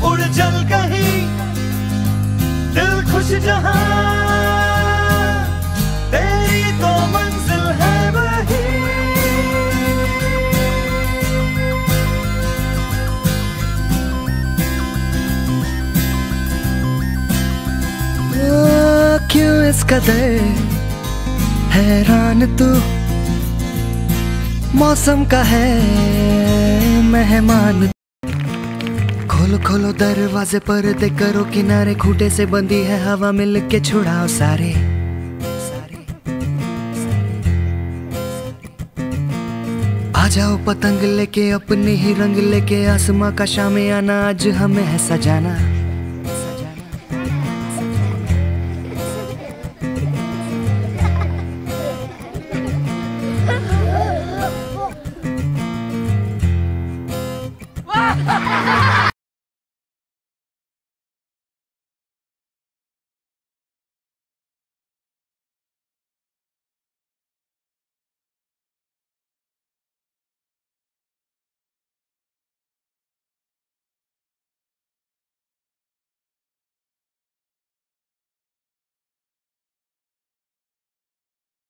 उड़ चल कहीं दिल खुश जहां, तेरी तो मंजिल है वही। क्यों इस कदर हैरान तू, मौसम का है मेहमान। खोलो खोलो दरवाजे पर्दे करो किनारे, खूंटे से बंदी है हवा मिल के छुड़ाओ सारे। आ जाओ पतंग लेके अपने ही रंग लेके, आसमां का शामियाना आज हमें है सजाना।